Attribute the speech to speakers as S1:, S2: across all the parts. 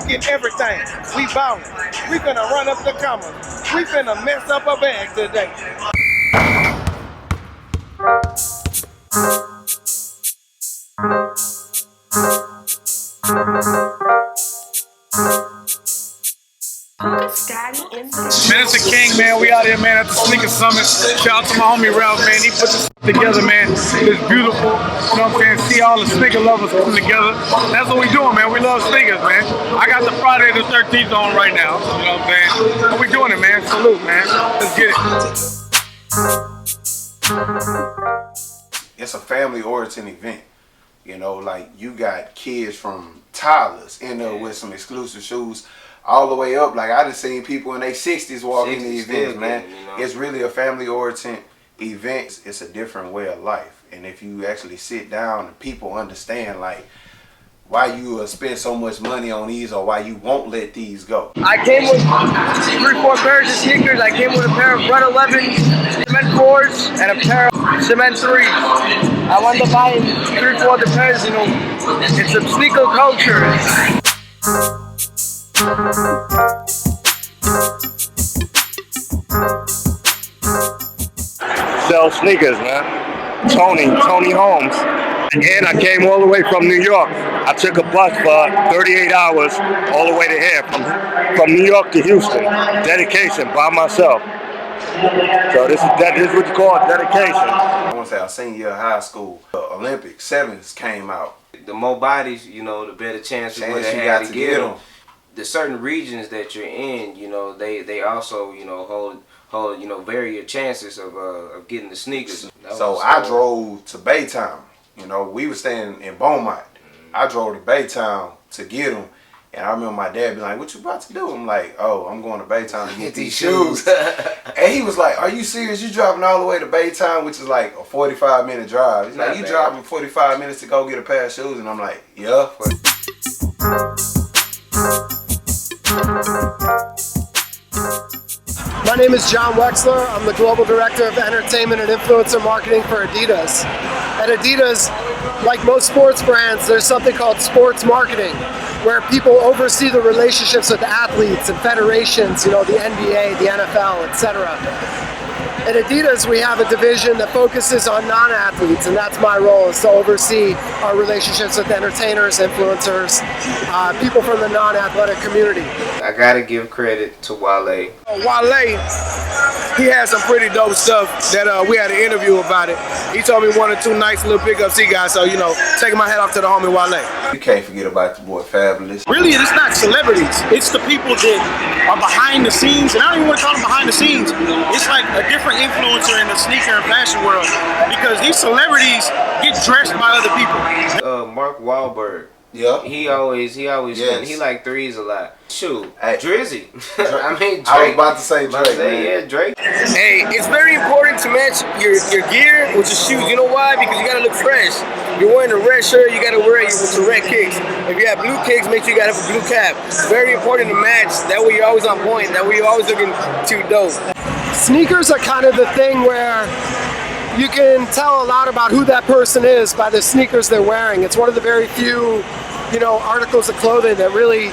S1: Get everything. We ballin'. We finna run up the commas. We finna mess up a bag today. Man, it's a king, man. We out here, man, at the Sneaker Summit. Shout out to my homie Ralph, man. He put this together, man. It's beautiful. You know what I'm saying? See all the sneaker lovers come together. That's what we doing, man. We love sneakers, man. I got the Friday the 13th on right now. You know what I'm saying? But we doing it, man. Salute, man. Let's get it.
S2: It's a family-oriented event. You know, like you got kids from toddlers in there with some exclusive shoes, all the way up. Like I done seen people in their 60s walk in the events, man. You know? It's really a family-oriented event. It's a different way of life. And if you actually sit down and people understand, like, why you spend so much money on these or why you won't let these go.
S3: I came with 3-4 pairs of sneakers. I came with a pair of Red 11 cement 4s and a pair of cement 3s. I wanted to buy 3-4 other pairs, you know. It's a sneaker culture.
S4: Sell sneakers, man. Tony Holmes. And I came all the way from New York. I took a bus for 38 hours all the way to here, from New York to Houston. Dedication by myself. So this is what you call dedication.
S2: I want to say our senior year of high school, the Olympic sevens came out.
S5: The more bodies, you know, the better chance you got to get them. The certain regions that you're in, you know, they also, you know, hold you know, vary your chances of getting the sneakers.
S2: So I drove to Baytown. You know, we were staying in Beaumont. I drove to Baytown to get them. And I remember my dad being like, "What you about to do?" I'm like, "Oh, I'm going to Baytown to get these shoes." And he was like, "Are you serious? You driving all the way to Baytown, which is like a 45-minute drive?" He's like, "You driving 45 minutes to go get a pair of shoes?" And I'm like, "Yeah."
S3: My name is John Wexler. I'm the Global Director of Entertainment and Influencer Marketing for Adidas. At Adidas, like most sports brands, there's something called sports marketing, where people oversee the relationships with athletes and federations, you know, the NBA, the NFL, etc. At Adidas, we have a division that focuses on non-athletes, and that's my role, is to oversee our relationships with entertainers, influencers, people from the non-athletic community.
S5: I gotta give credit to Wale.
S1: Wale, he had some pretty dope stuff that we had an interview about it. He told me 1 or 2 nice little pickups he got, so, you know, taking my hat off to the homie Wale.
S2: You can't forget about the boy Fabulous.
S1: Really, it's not celebrities. It's the people that are behind the scenes, and I don't even want to call them behind the scenes. It's like a different influencer in the sneaker and fashion world, because these celebrities get dressed by other people.
S5: Mark Wahlberg.
S2: Yeah.
S5: He always
S2: Yes.
S5: he like threes a lot. Shoot,
S2: Hey.
S5: Drizzy. I mean, Drake.
S2: I was about to say Drake, man.
S5: Yeah, Drake.
S3: Hey, it's very important to match your gear with your shoes. You know why? Because you gotta look fresh. You're wearing a red shirt, you gotta wear it with your red kicks. If you have blue kicks, make sure you gotta have a blue cap. It's very important to match. That way you're always on point. That way you're always looking too dope. Sneakers are kind of the thing where you can tell a lot about who that person is by the sneakers they're wearing. It's one of the very few, you know, articles of clothing that really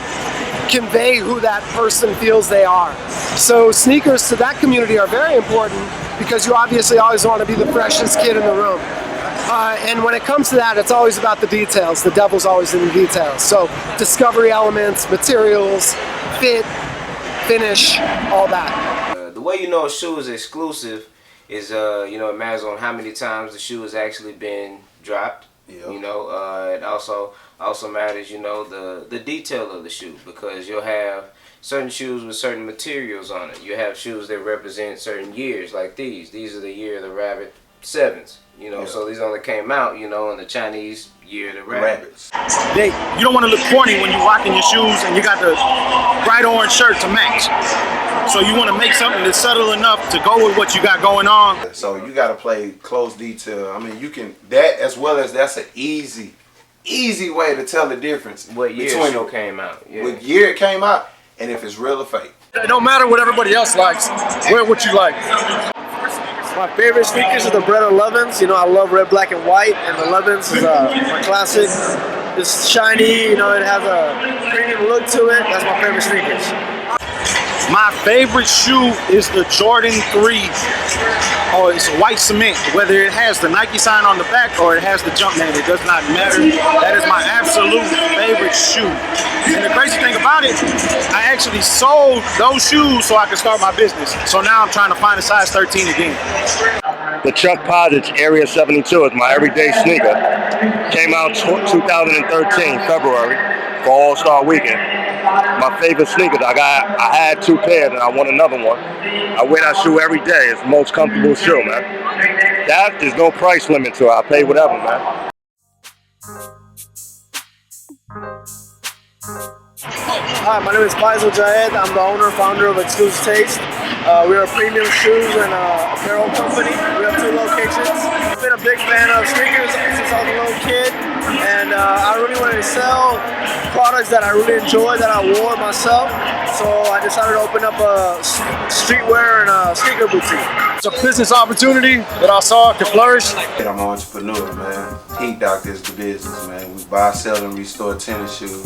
S3: convey who that person feels they are. So sneakers to that community are very important, because you obviously always want to be the freshest kid in the room. And when it comes to that, it's always about the details. The devil's always in the details. So discovery elements, materials, fit, finish, all that.
S5: The way you know a shoe is exclusive is, you know, it matters on how many times the shoe has actually been dropped.
S2: Yep.
S5: You know, it also matters, you know, the detail of the shoe, because you'll have certain shoes with certain materials on it. You have shoes that represent certain years, like these. These are the year of the Rabbit 7s. You know, so these only came out, you know, in the Chinese year of the rabbits.
S1: You don't want to look corny when you're rocking your shoes and you got the bright orange shirt to match. So you want to make something that's subtle enough to go with what you got going on.
S2: So you got to play close detail. I mean, you can, that as well as that's an easy way to tell the difference.
S5: What year
S2: between
S5: shoe came out. Yeah.
S2: What year it came out, and if it's real or fake.
S1: It don't matter what everybody else likes. Wear what you like.
S3: My favorite sneakers are the Red 11s. You know, I love red, black, and white, and the 11s is my classic. It's shiny, you know, it has a premium look to it. That's my favorite sneakers.
S1: My favorite shoe is the Jordan 3. Oh, it's a white cement. Whether it has the Nike sign on the back or it has the Jumpman, it does not matter. That is my absolute favorite shoe. And the crazy thing about it, I actually sold those shoes so I could start my business. So now I'm trying to find a size 13 again.
S4: The Chuck Posits Area 72 is my everyday sneaker. Came out 2013, February, for All-Star Weekend. My favorite sneakers. I had 2 pairs and I want another one. I wear that shoe every day. It's the most comfortable shoe, man. That is no price limit to it. I pay whatever, man.
S3: Hi, my name is Faisal Jahed. I'm the owner and founder of Exclusive Taste. We are a premium shoes and apparel company. We have 2 locations. I've been a big fan of sneakers since I was a little kid, and I really wanted to sell products that I really enjoy, that I wore myself. So I decided to open up a streetwear and a sneaker boutique.
S1: It's a business opportunity that I saw could flourish.
S2: I'm an entrepreneur, man. Heat Doctor is the business, man. We buy, sell, and restore tennis shoes.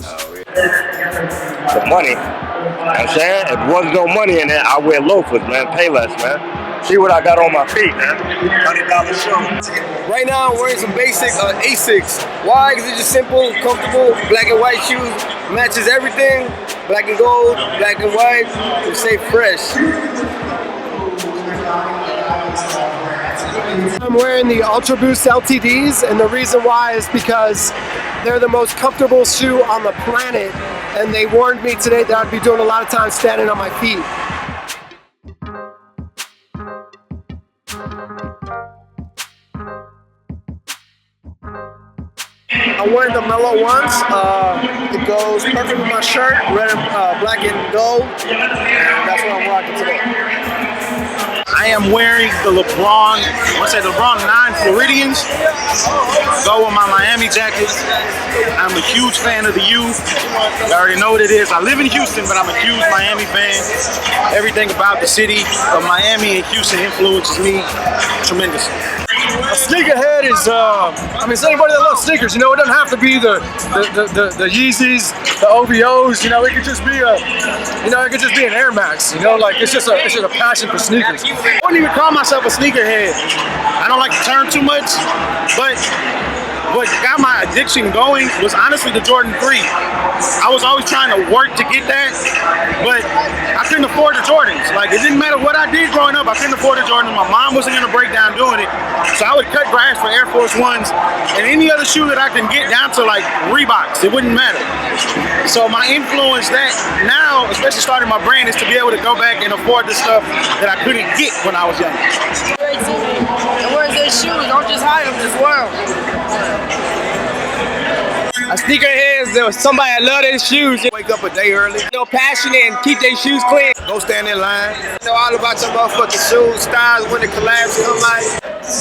S4: The money. I'm saying, if there wasn't no money in there, I wear loafers, man. Pay less, man. See what I got on my feet, man. $100 shoe.
S3: Right now I'm wearing some basic Asics. Why? Because it's just simple, comfortable, black and white shoes. Matches everything. Black and gold, black and white. They stay fresh.
S6: I'm wearing the Ultra Boost LTDs, and the reason why is because they're the most comfortable shoe on the planet, and they warned me today that I'd be doing a lot of time standing on my feet.
S3: I'm wearing the mellow ones. It goes perfect with my shirt, red and black and gold, and that's what I'm rocking today.
S1: I am wearing the LeBron 9 Floridians. Go with my Miami jacket. I'm a huge fan of the U. You already know what it is. I live in Houston, but I'm a huge Miami fan. Everything about the city of Miami and Houston influences me tremendously.
S6: A sneakerhead is, it's anybody that loves sneakers. You know, it doesn't have to be the Yeezys, the OVOs. You know, it could just be an Air Max. You know, like it's just a passion for sneakers.
S1: I wouldn't even call myself a sneakerhead. I don't like the term too much, but what got my addiction going was honestly the Jordan 3. I was always trying to work to get that, but I couldn't afford the Jordans. Like, it didn't matter what I did growing up, I couldn't afford the Jordans. My mom wasn't gonna break down doing it, so I would cut grass for Air Force Ones and any other shoe that I can get down to, like Reeboks. It wouldn't matter. So my influence that now, especially starting my brand, is to be able to go back and afford the stuff that I couldn't get when I was younger.
S7: And where's their shoes? Don't just hide them, just wear them.
S3: A sneakerhead is somebody that love their shoes. Wake up a day early, passionate and keep their shoes clean. Go stand in line. Know all about your motherfucking shoes, styles, when the collabs come out.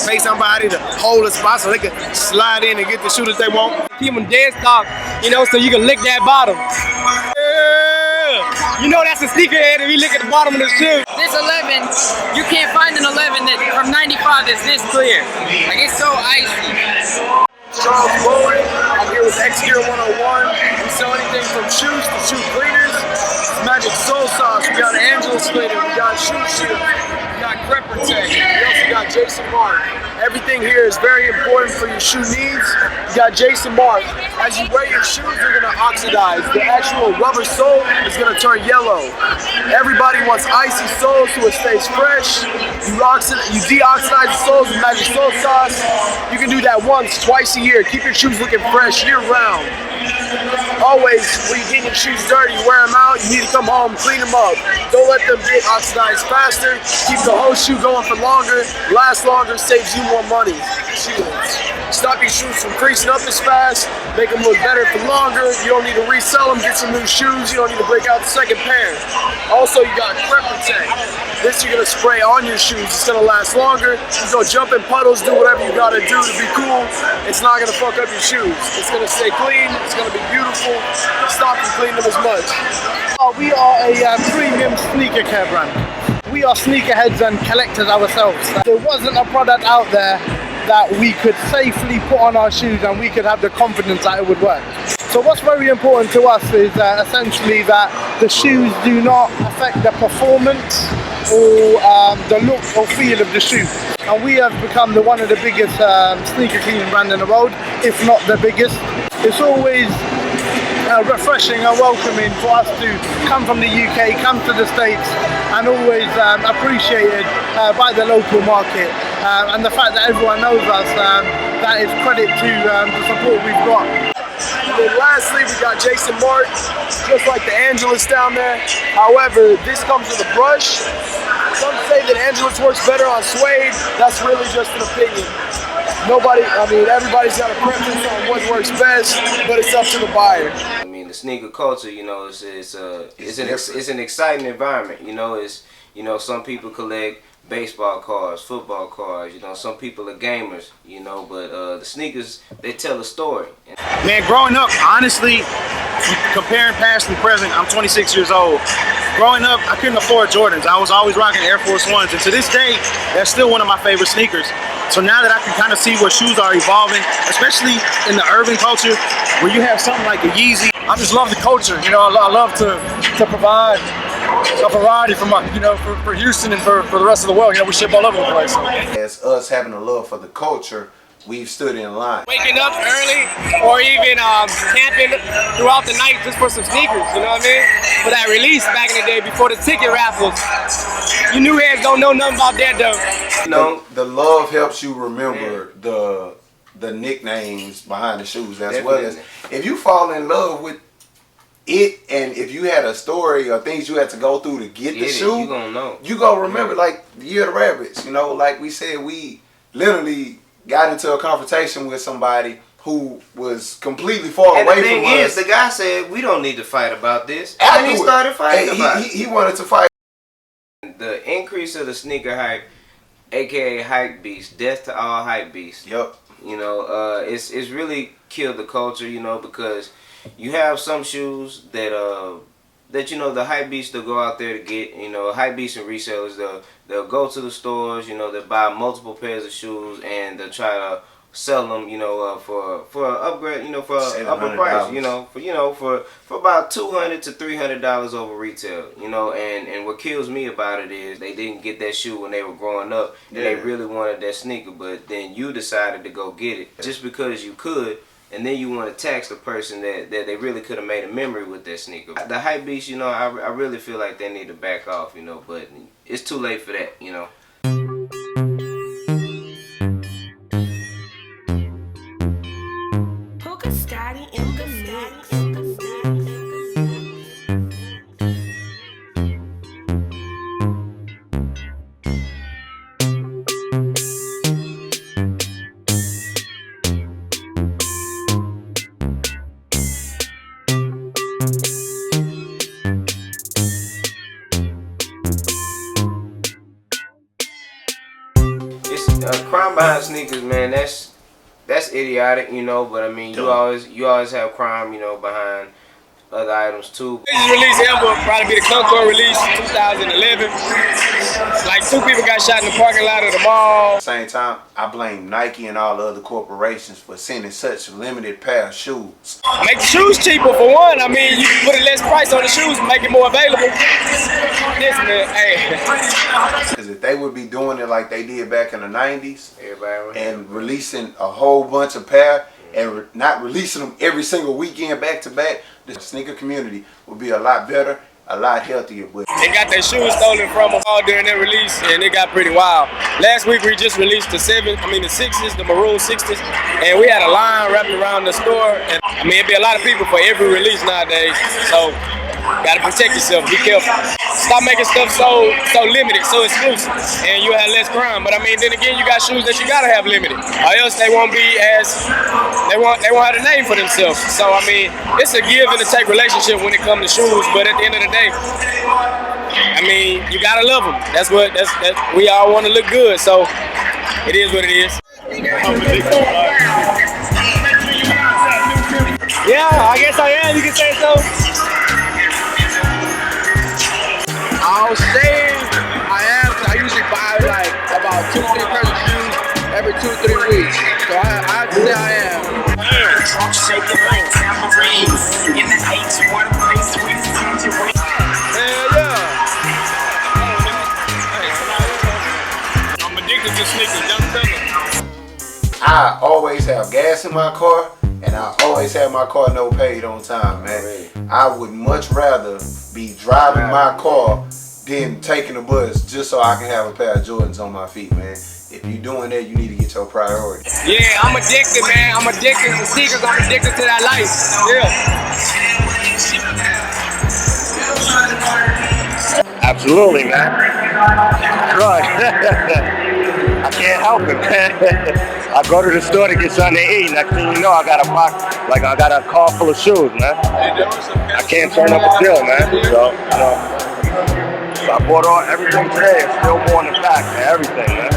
S3: Pay somebody to hold a spot so they can slide in and get the shoe that they want. Keep them dead stock, so you can lick that bottom. Yeah. You know that's a sneakerhead if you look at the bottom of the shoe.
S7: This 11, you can't find an 11 that from 95 that's this clear. Like, it's so icy.
S3: Charles Bowen, I'm here with X Gear 101. We sell anything from shoes to shoe cleaners. Magic Soul Sauce, we got Angel's Cleaner, we got Shoe Shield, we got Crepper Tech, we also got Jason Mark. Everything here is very important for your shoe needs. You got Jason Mark. As you wear your shoes, they're gonna oxidize. The actual rubber sole is gonna turn yellow. Everybody wants icy soles so it stays fresh. You deoxidize the soles with Magic Soul Sauce. You can do that once, twice a year. Keep your shoes looking fresh year round. Always, when you're getting your shoes dirty, you wear them out, you need to come home, clean them up. Don't let them get oxidized faster. Keep the whole shoe going for longer, last longer, saves you more money. Stop your shoes from creasing up as fast, make them look better for longer. You don't need to resell them, get some new shoes. You don't need to break out the second pair. Also, you got Crepper Tech. This you're gonna spray on your shoes. It's gonna last longer. You go jump in puddles, do whatever you gotta do to be cool. It's not gonna fuck up your shoes. It's gonna stay clean. It's gonna be beautiful. Stop and clean them as much.
S6: We are a premium sneaker care brand. We are sneakerheads and collectors ourselves. There wasn't a product out there
S1: that we could safely put on our shoes and we could have the confidence that it would work. So what's very important to us is essentially that the shoes do not affect the performance or the look or feel of the shoe. And we have become one of the biggest sneaker cleaning brand in the world, if not the biggest. It's always refreshing and welcoming for us to come from the UK, come to the States, and always appreciated by the local market. And the fact that everyone knows us, that is credit to the support we've got.
S6: And then lastly, we got Jason Martin, just like the Angelus down there. However, this comes with a brush. Some say that Angelus works better on suede. That's really just an opinion. Everybody's got a preference on what works best, but it's up to the buyer.
S5: I mean, the sneaker culture, it's an exciting environment. Some people collect baseball cards, football cards. Some people are gamers. But the sneakers, they tell a story.
S8: Man, growing up, honestly, comparing past and present, I'm 26 years old. Growing up, I couldn't afford Jordans. I was always rocking Air Force Ones, and to this day, that's still one of my favorite sneakers. So now that I can kind of see where shoes are evolving, especially in the urban culture, where you have something like a Yeezy.
S6: I just love the culture. I love to provide a variety for Houston and for the rest of the world. We ship all over the place.
S2: As us having a love for the culture, we've stood in line.
S3: Waking up early or even camping throughout the night just for some sneakers, you know what I mean? For that release back in the day before the ticket raffles. You new heads don't know nothing about that though.
S2: The love helps you remember the nicknames behind the shoes, as well as if you fall in love with it, and if you had a story or things you had to go through to get the shoe,
S5: you gonna know.
S2: You gonna remember, like the Year of the Rabbits. Like we said, we literally got into a confrontation with somebody who was completely far away from us.
S5: And the thing is, the guy said, we don't need to fight about this.
S2: And
S5: he started fighting about it.
S2: He wanted to fight.
S5: The increase of the sneaker hype, aka hype beast, death to all hype beasts.
S2: Yep.
S5: It's really killed the culture, because you have some shoes that the hype beasts, they'll go out there to get, hype beasts and resellers, they'll go to the stores, they'll buy multiple pairs of shoes and they'll try to sell them, for upgrade, for upper price, for about $200 to $300 over retail, and what kills me about it is they didn't get that shoe when they were growing up and they really wanted that sneaker, but then you decided to go get it just because you could. And then you want to tax the person that they really could have made a memory with that sneaker. The hype beast, I really feel like they need to back off, but it's too late for that, Crime behind sneakers, man, that's idiotic, but I mean, you always have crime, behind other items too.
S3: This release ever probably be the Concord release 2011. Like 2 people got shot in the parking lot of the mall.
S2: At the same time, I blame Nike and all the other corporations for sending such a limited pair of shoes.
S3: Make the shoes cheaper for one. I mean, you can put a less price on the shoes and make it more available. This man, hey.
S2: Because if they would be doing it like they did back in the 90s and releasing a whole bunch of pair and not releasing them every single weekend back to back, the sneaker community would be a lot better, a lot healthier. But
S3: they got their shoes stolen from them all during their release, and it got pretty wild. Last week we just released the 6s, the maroon 6s, and we had a line wrapped around the store. And I mean, it'd be a lot of people for every release nowadays. So gotta protect yourself. Be careful. Stop making stuff so limited, so exclusive, and you'll have less crime. But I mean, then again, you got shoes that you gotta have limited, or else they won't be they won't have a name for themselves. So I mean, it's a give and a take relationship when it comes to shoes. But at the end of the day, I mean, you gotta love them. That's we all want to look good. So it is what it is. Yeah, I guess I am. You can say so. I'll say I usually buy like about 2-3 pairs of shoes every 2-3 weeks.
S9: shaking like tambourines. In the H1 place with tangerine.
S1: Hell yeah. I'm addicted to sneakers, young fella.
S2: I always have gas in my car, and I always have my car no paid on time, man. I would much rather be driving my car than taking a bus just so I can have a pair of Jordans on my feet, man. If you're doing that, you need to get your priorities.
S3: Yeah, I'm addicted, man. I'm addicted to sneakers. I'm addicted to that life. Yeah.
S4: Absolutely, man. Right. I can't help it, man. I go to the store to get something to eat. Next thing you know, I got a box, like I got a car full of shoes, man. I can't turn up a deal, man. So, you know, I bought everything today. It's still more in the pack, man. Everything, man.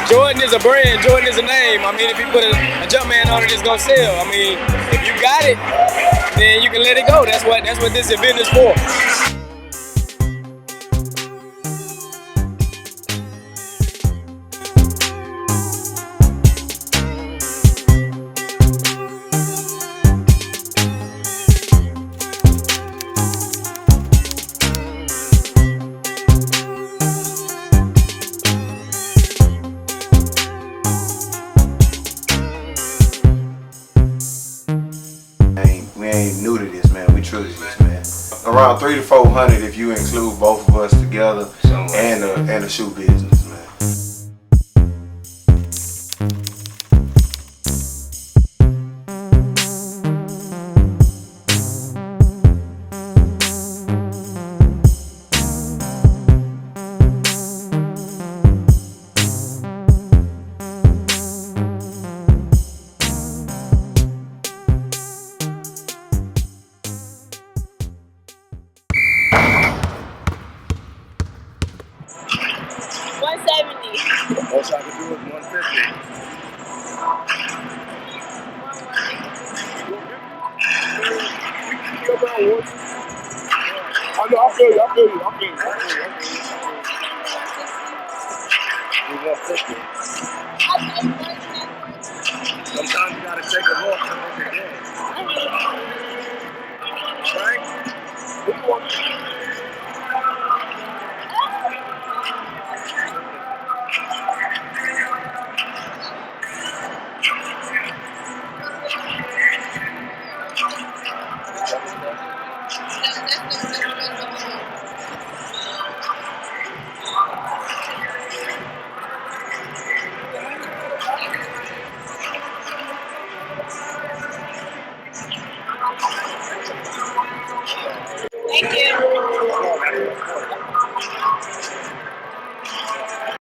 S3: Jordan is a brand. Jordan is a name. I mean, if you put a Jumpman on it, it's gonna sell. I mean, if you got it, then you can let it go. That's what this event is for.
S2: We ain't new to this, man. We true to this, man. Around 300 to 400 if you include both of us together and the shoe business, man.
S4: Most I can do is 150. I feel you. 150. Sometimes you gotta take a look and look again. Right? What do you want?
S10: Thank you.